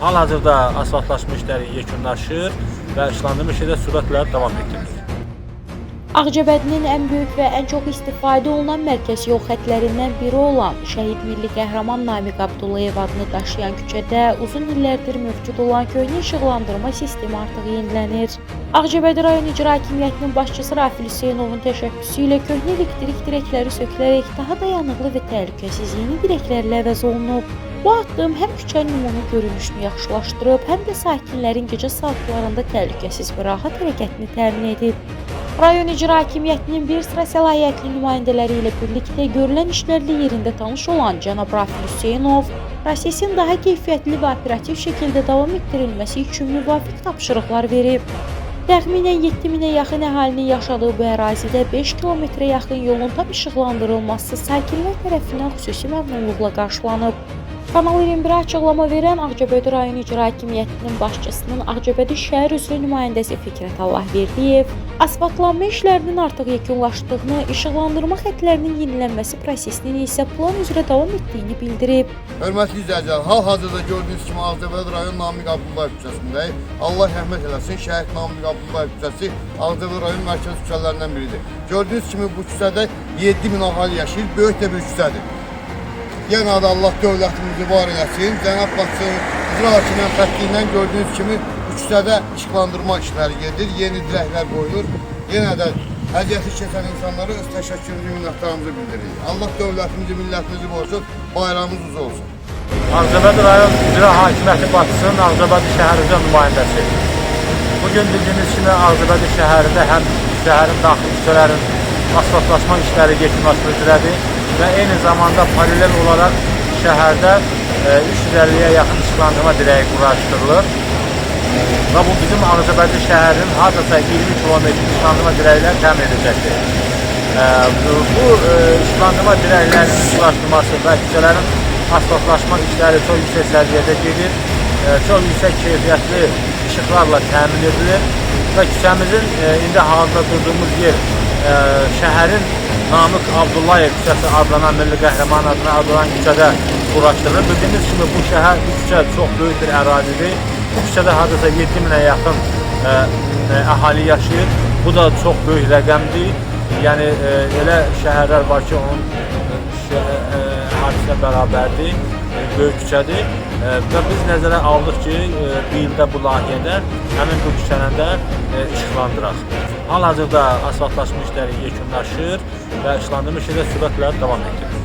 Hal-hazırda asfaltlaşma işləri yekunlaşır və işlandırma işi də sürətlə davam etdirilir. Ağcabədinin ən böyük və ən çox istifadə olunan mərkəzi yol xətlərindən biri olan Şəhid Milli Qəhrəman Namiq Abdullayev adını daşıyan küçədə uzun illərdir mövcud olan köhnə işıqlandırma sistemi artıq yenilənir. Ağcabədi rayon icra hakimiyyətinin başçısı Rafil Hüseynovun təşəbbüsü ilə köhnə elektrik dirəkləri sökülərək daha dayanıqlı və təhlükəsiz yeni direklərlə əvəz olunub. Bu addım həm küçənin ümumi görünüşünü yaxşılaşdırıb, həm də sakinlərin gecə saatlarında təhlükəsiz və rahat hərəkətini təmin edib. Rayon icra hakimiyyətinin bir sıra səlahiyyətli nümayəndələri ilə birlikdə görülən işlərlə yerində tanış olan cənab Rafil Hüseynov, prosesin daha keyfiyyətli və operativ şəkildə davam etdirilməsi üçün müvafiq tapşırıqlar verib. Təxminən 7000-ə yaxın əhalinin yaşadığı bu ərazidə 5 kilometrə yaxın yolun tam işıqlandırılması sakinlər tərəfindən xüsusi məmnunluqla qarşılanıb. Kanal 21-ə açıqlama verən Ağcabədi rayon icra hakimiyyətinin başçısının Ağcabədi şəhər üzrə nümayəndəsi Fikrət Allahverdiyev, asfaltlanma işlərinin artıq yekunlaşdığını, işıqlandırma xətlərinin yenilənməsi prosesinin isə plan üzrə davam etdiyini bildirib. Hörmətli izləyicilər, hal-hazırda gördüyünüz kimi Ağcabədi rayon Namiq Abdullayev küçəsindəyik. Allah rəhmət eləsin, şəhid Namiq Abdullayev küçəsi Ağcabədi rayon mərkəzi küçələrindən biridir. Gördüyünüz kimi bu küçədə 7000 əhali yaşayır, böyük də bir küçədir. Yenə də Allah dövlətimizi var eləsin. Cənab başçının icra hakimiyyət xəttindən gördüyünüz kimi bu küçədə işıqlandırma işləri gedir, yeni dirəklər qoyulur. Yenə də əziyyəti keçən insanlara öz təşəkkürümüzü, minnətdarımızı bildiririk. Allah dövlətimizi, millətimizi qorusun, bayramımız uzun olsun. Ağcabədi rayon icra hakimiyyəti başçısının Ağcabədi şəhər üzrə nümayəndəsi. Bugün bildiyiniz kimi Ağcabədi şəhərində həm şəhərin daxili küçələrin asfaltlaşma işləri yekunlaşmaq üzrədir və eyni zamanda paralel olaraq şəhərdə 350-yə yaxın işıqlandırma dirəyi quraşdırılır və bu bizim Ağcabədi şəhərinin hardasa 20 kilometr işıqlandırma dirəkləri təmin edəcəkdir. Bu işıqlandırma dirəklərinin quraşdırılması və küçələrin asfaltlaşma işləri çox yüksək səviyyədə gedir, çox yüksək keyfiyyətli işıqlarla təmin edilir və küçəmizin indi hazırda durduğumuz yer şəhərin Namiq Abdullayev küçəsi adlanan Milli Qəhrəman adına adlanan küçədə quraşdırılır. Bildiyiniz kimi bu şəhər, bu küçə çox böyük bir ərazidir. Bu küçədə hardasa 7000-ə yaxın əhali yaşayır. Bu da çox böyük rəqəmdir. Yəni elə şəhərlər var ki, onun əhalisinə bərabərdir, böyük küçədir və biz nəzərə aldıq ki, bir ildə bu layihədə həmin bu küçəni də işıqlandıraq. Hal-hazırda asfaltlaşma işləri yekunlaşır və işıqlandırma işi də sürətlə davam etdirilir.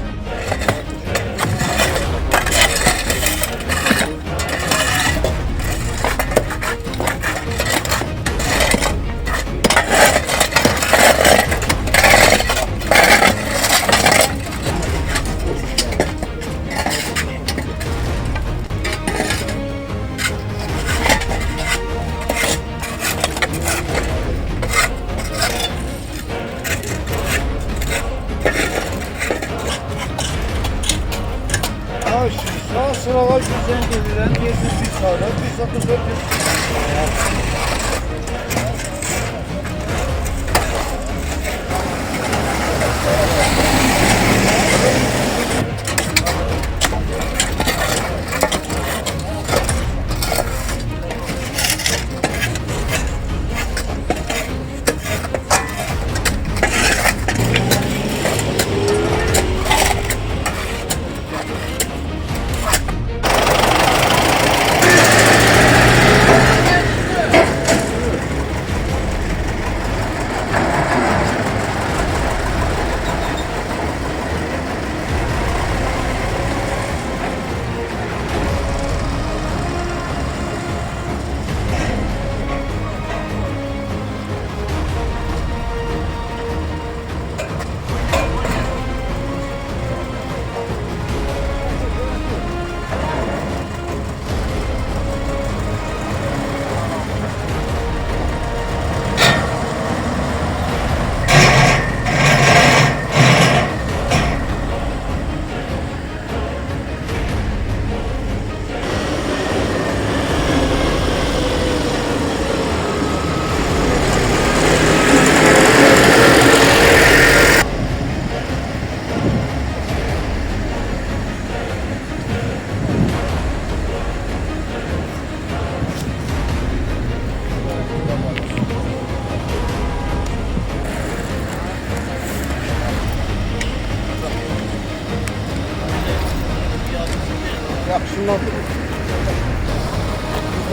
Sağ sıralar güzel gelirler, yersiz bir sağlar, bir sakızlar bir...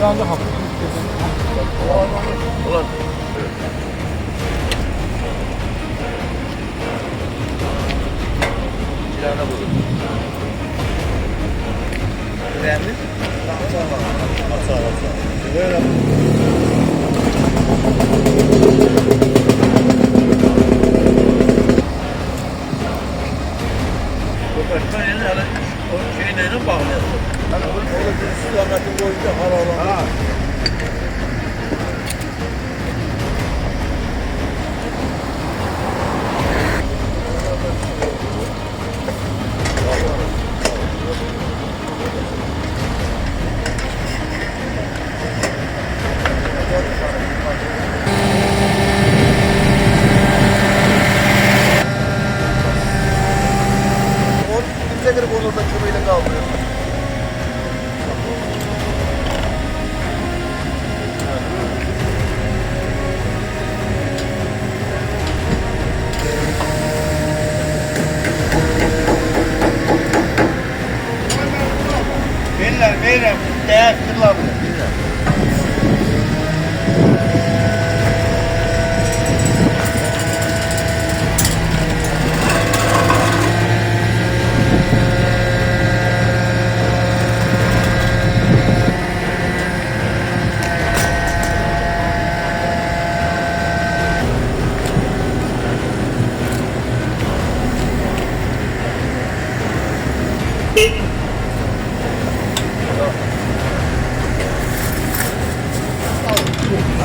Yandı hafif. Ulan. Kirana bulur. Beğendin? Açar. Böyle. Bu başka yani hala o şeyle bağlıyorsun. Hani orada bir sulamatın boyunca haralan. Kimse girip onu da çubuğuyla kaldırıyor. Beyler, değer kırılabilir.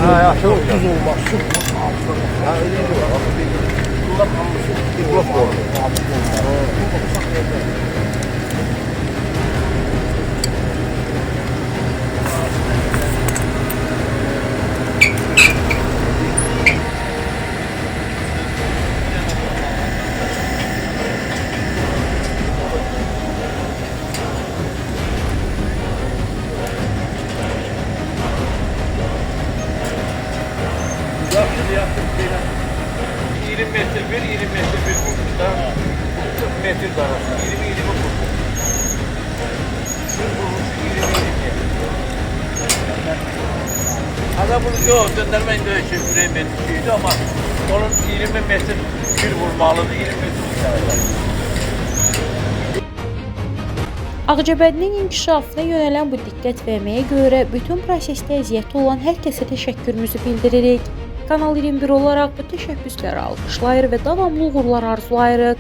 Ha, yaxşı oldu. Düz olmaz, sıfır. Ha, öyle değil. Bunlar kalmışsın. Bir blok oldu. Yaptım şeyler. 20 metre bir, 20 metre bir vurmuş da. 40 metre arası. 20 vurmuş. Şu vurmuş 20. Adam bunu yok, göndermeyin de şey, metreydi ama onun 20 metre bir vurmalıdır, 20 metre bir tane. Ağcabədinin inkişafına yönələn bu diqqət verməyə görə bütün prosesdə əziyyəti olan hər kəsə təşəkkürümüzü bildiririk. Kanal 21 olaraq bu təşəbbüsləri alqışlayır və davamlı uğurlar arzulayırıq.